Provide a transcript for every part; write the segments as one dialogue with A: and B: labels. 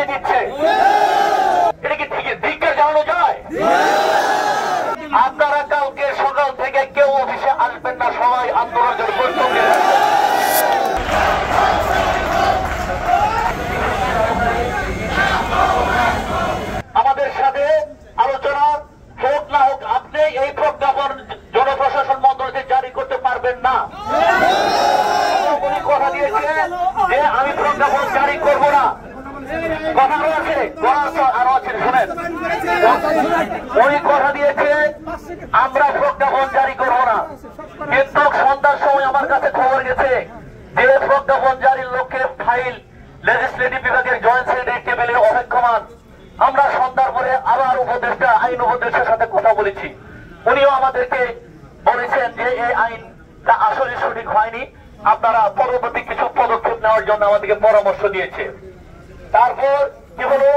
A: চাপিয়ে দিচ্ছে। এটা কি ধিক্কার জানানো যায়? আপনারা কালকে সকাল থেকে কেউ অফিসে আসবেন না, সবাই আন্দোলনের প্রস্তুতি। আমাদের সাথে আলোচনা হোক না হোক, আপনি এই প্রজ্ঞাপন জনপ্রশাসন মন্ত্রণালয় জারি করতে পারবেন না। উনি কথা দিয়েছে যে আমি প্রজ্ঞাপন জারি করব না। কথা আছে, আরো আছে, শুনেন। উনি কথা দিয়েছে আমরা প্রজ্ঞাপন জারি করব না, কিন্তু সন্ধ্যার সময় আমার কাছে খবর গেছে যে প্রজ্ঞাপন জারির লক্ষ্যে ফাইল লেজিসলেটিভ বিভাগের জয়েন্ট সেক্রেটারি টেবিলে অপেক্ষমান। আমরা সন্ধ্যার পরে আবার আইন উপদেষ্টার সাথে কথা বলেছি। উনিও আমাদেরকে বলেছেন যে এই আইনটা আসলে সঠিক হয়নি, আপনারা পরবর্তী কিছু পদক্ষেপ নেওয়ার জন্য আমাদেরকে পরামর্শ দিয়েছে। তারপর কি হলো,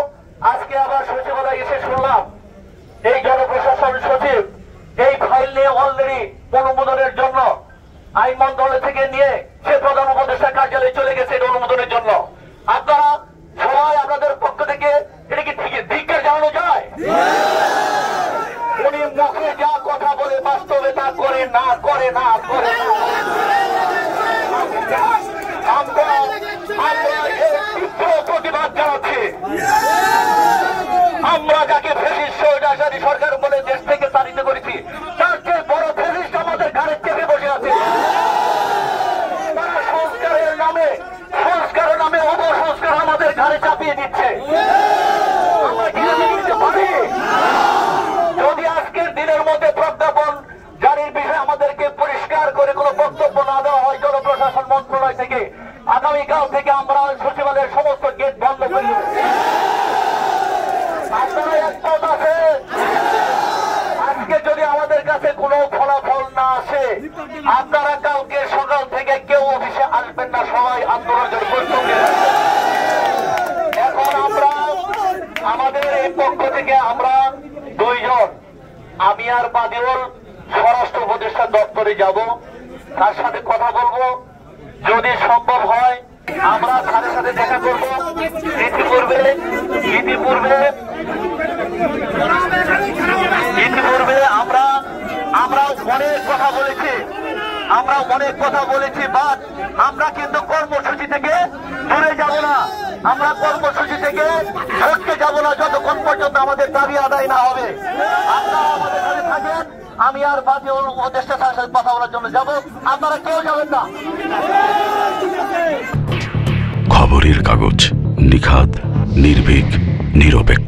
A: আজকে আবার সচিবালয়ে এসে শুনলাম এই জনপ্রশাসন সচিব এই ফাইল নিয়ে অলরেডি অনুমোদনের জন্য আইন মন্ত্রণালয় থেকে নিয়ে সে প্রধান উপদেষ্টার কার্যালয়ে চলে গেছে এটা অনুমোদনের জন্য। আপনারা সবাই আপনাদের পক্ষ থেকে এটা কি ধিক্কার জানানো যায়? উনি মুখে যা কথা বলে বাস্তবে তা করে না। প্রতিবাদ জানাচ্ছি। আমরা যাকে ফ্যাসিস্ট স্বৈরাচারী সরকার বলে দেশ থেকে তাড়িত করেছি, তার চেয়ে বড় ফ্যাসিস্ট আমাদের ঘাড়ে চেপে বসে আছে। তারা সংস্কারের নামে অপসংস্কার আমাদের ঘাড়ে চাপিয়ে দিচ্ছে। আমরা কি দিতে পারি? যদি আজকের দিনের মধ্যে প্রজ্ঞাপন জারির বিষয়ে আমাদেরকে পরিষ্কার করে কোনো বক্তব্য না দেওয়া হয় জনপ্রশাসন মন্ত্রণালয় থেকে, আগামীকাল থেকে আমরা সচিবালয়ের সমস্ত গেট বন্ধ করে দেব। আপনারা একমত আছেন? আজকে যদি আমাদের কাছে কোনো ফলাফল না আসে, আপনারা কালকে সকাল থেকে কেউ অফিসে আসবেন না, সবাই আন্দোলনের প্রস্তুতি। এখন আমরা আমাদের এই পক্ষ থেকে আমরা দুইজন, আমি আর বাদিউল স্বরাষ্ট্র উপদেষ্টা দপ্তরে যাব, তার সাথে কথা বলবো। যদি সম্ভব হয় আমরা তাদের সাথে দেখা করবো। ইতিপূর্বে আমরা অনেক কথা বলেছি, বাট আমরা কিন্তু কর্মসূচি থেকে দূরে যাব না। আমরা কর্মসূচি থেকে সরতে যাব না যতক্ষণ পর্যন্ত আমাদের দাবি আদায় না হবে। আপনারা আমাদের সাথে থাকেন, আমি আর বাদিউল উপদেষ্টার সাথে কথা বলার জন্য যাব, আপনারা কেউ যাবেন না।
B: খবরের কাগজ, নিখাত, নির্ভীক, নিরপেক্ষ।